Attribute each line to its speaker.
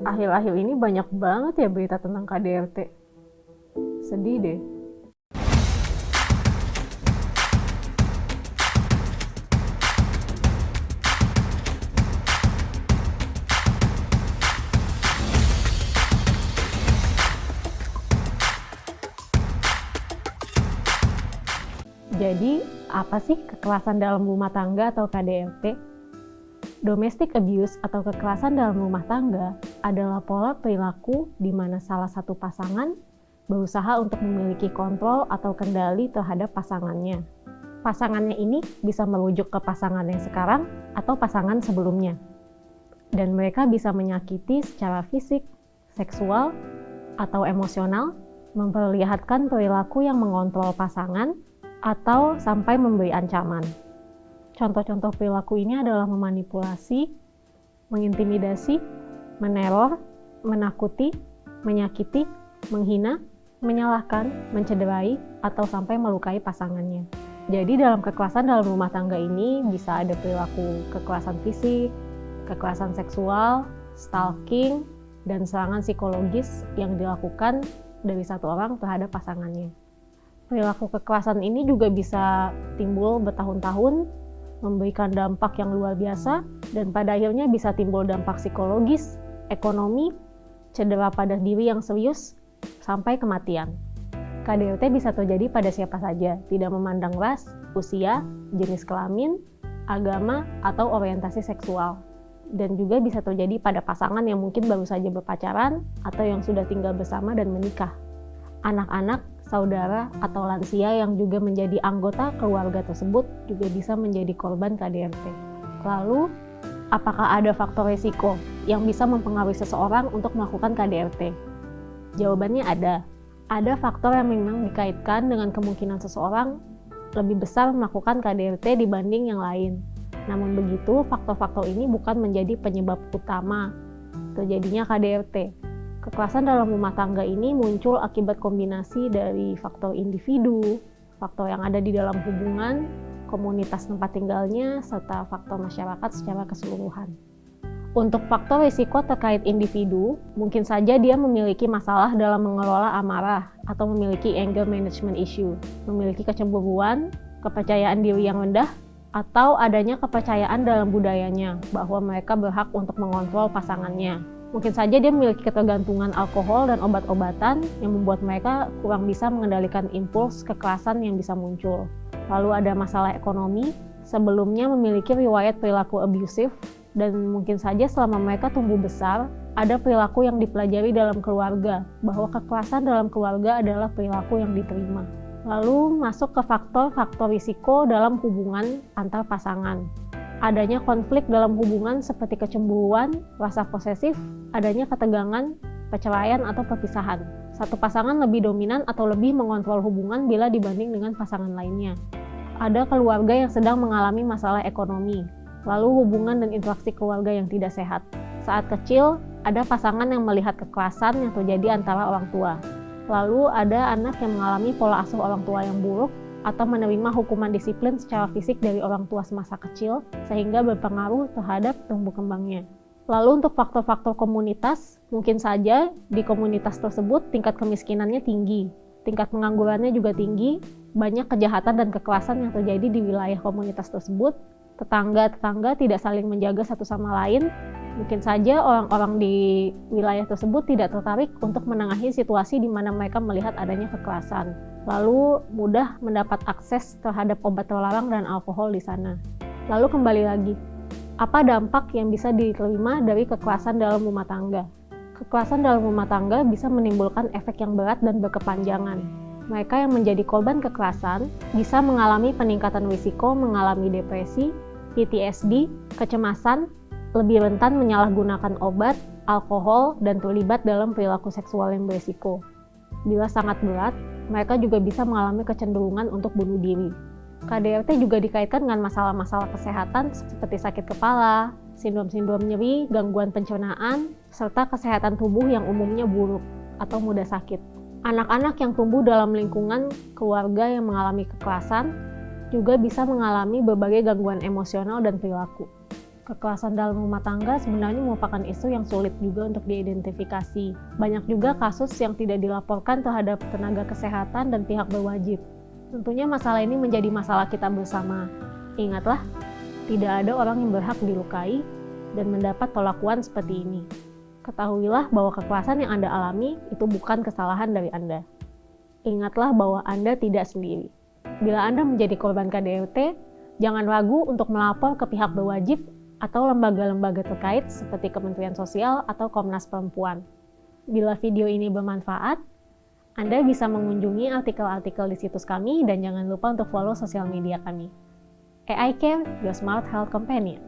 Speaker 1: Akhir-akhir ini banyak banget ya berita tentang KDRT. Sedih deh. Jadi, apa sih kekerasan dalam rumah tangga atau KDRT? Domestic abuse atau kekerasan dalam rumah tangga adalah pola perilaku di mana salah satu pasangan berusaha untuk memiliki kontrol atau kendali terhadap pasangannya. Pasangannya ini bisa merujuk ke pasangan yang sekarang atau pasangan sebelumnya. Dan mereka bisa menyakiti secara fisik, seksual, atau emosional, memperlihatkan perilaku yang mengontrol pasangan, atau sampai memberi ancaman. Contoh-contoh perilaku ini adalah memanipulasi, mengintimidasi, meneror, menakuti, menyakiti, menghina, menyalahkan, mencederai, atau sampai melukai pasangannya. Jadi dalam kekerasan dalam rumah tangga ini bisa ada perilaku kekerasan fisik, kekerasan seksual, stalking, dan serangan psikologis yang dilakukan dari satu orang terhadap pasangannya. Perilaku kekerasan ini juga bisa timbul bertahun-tahun, memberikan dampak yang luar biasa, dan pada akhirnya bisa timbul dampak psikologis, ekonomi, cedera pada diri yang serius, sampai kematian. KDRT bisa terjadi pada siapa saja, tidak memandang ras, usia, jenis kelamin, agama, atau orientasi seksual. Dan juga bisa terjadi pada pasangan yang mungkin baru saja berpacaran, atau yang sudah tinggal bersama dan menikah. Anak-anak, saudara, atau lansia yang juga menjadi anggota keluarga tersebut juga bisa menjadi korban KDRT. Lalu, apakah ada faktor risiko yang bisa mempengaruhi seseorang untuk melakukan KDRT? Jawabannya ada. Ada faktor yang memang dikaitkan dengan kemungkinan seseorang lebih besar melakukan KDRT dibanding yang lain. Namun begitu, faktor-faktor ini bukan menjadi penyebab utama terjadinya KDRT. Kekerasan dalam rumah tangga ini muncul akibat kombinasi dari faktor individu, faktor yang ada di dalam hubungan, komunitas tempat tinggalnya, serta faktor masyarakat secara keseluruhan. Untuk faktor risiko terkait individu, mungkin saja dia memiliki masalah dalam mengelola amarah atau memiliki anger management issue, memiliki kecemburuan, kepercayaan diri yang rendah, atau adanya kepercayaan dalam budayanya bahwa mereka berhak untuk mengontrol pasangannya. Mungkin saja dia memiliki ketergantungan alkohol dan obat-obatan yang membuat mereka kurang bisa mengendalikan impuls kekerasan yang bisa muncul. Lalu ada masalah ekonomi, sebelumnya memiliki riwayat perilaku abusif, dan mungkin saja selama mereka tumbuh besar, ada perilaku yang dipelajari dalam keluarga, bahwa kekerasan dalam keluarga adalah perilaku yang diterima. Lalu masuk ke faktor-faktor risiko dalam hubungan antar pasangan. Adanya konflik dalam hubungan seperti kecemburuan, rasa posesif, adanya ketegangan, perceraian atau perpisahan. Satu pasangan lebih dominan atau lebih mengontrol hubungan bila dibanding dengan pasangan lainnya. Ada keluarga yang sedang mengalami masalah ekonomi, lalu hubungan dan interaksi keluarga yang tidak sehat. Saat kecil, ada pasangan yang melihat kekerasan yang terjadi antara orang tua. Lalu ada anak yang mengalami pola asuh orang tua yang buruk, atau menerima hukuman disiplin secara fisik dari orang tua semasa kecil, sehingga berpengaruh terhadap tumbuh kembangnya. Lalu untuk faktor-faktor komunitas, mungkin saja di komunitas tersebut tingkat kemiskinannya tinggi, tingkat penganggurannya juga tinggi, banyak kejahatan dan kekerasan yang terjadi di wilayah komunitas tersebut, tetangga-tetangga tidak saling menjaga satu sama lain, mungkin saja orang-orang di wilayah tersebut tidak tertarik untuk menengahi situasi di mana mereka melihat adanya kekerasan. Lalu mudah mendapat akses terhadap obat terlarang dan alkohol di sana. Lalu kembali lagi, apa dampak yang bisa diterima dari kekerasan dalam rumah tangga? Kekerasan dalam rumah tangga bisa menimbulkan efek yang berat dan berkepanjangan. Mereka yang menjadi korban kekerasan bisa mengalami peningkatan risiko mengalami depresi, PTSD, kecemasan, lebih rentan menyalahgunakan obat, alkohol, dan terlibat dalam perilaku seksual yang berisiko. Bila sangat berat, mereka juga bisa mengalami kecenderungan untuk bunuh diri. KDRT juga dikaitkan dengan masalah-masalah kesehatan seperti sakit kepala, sindrom-sindrom nyeri, gangguan pencernaan, serta kesehatan tubuh yang umumnya buruk atau mudah sakit. Anak-anak yang tumbuh dalam lingkungan keluarga yang mengalami kekerasan juga bisa mengalami berbagai gangguan emosional dan perilaku. Kekerasan dalam rumah tangga sebenarnya merupakan isu yang sulit juga untuk diidentifikasi. Banyak juga kasus yang tidak dilaporkan terhadap tenaga kesehatan dan pihak berwajib. Tentunya masalah ini menjadi masalah kita bersama. Ingatlah, tidak ada orang yang berhak dilukai dan mendapat perlakuan seperti ini. Ketahuilah bahwa kekerasan yang Anda alami itu bukan kesalahan dari Anda. Ingatlah bahwa Anda tidak sendiri. Bila Anda menjadi korban KDRT, jangan ragu untuk melapor ke pihak berwajib atau lembaga-lembaga terkait seperti Kementerian Sosial atau Komnas Perempuan. Bila video ini bermanfaat, Anda bisa mengunjungi artikel-artikel di situs kami dan jangan lupa untuk follow sosial media kami. AI Care, Your Smart Health Companion.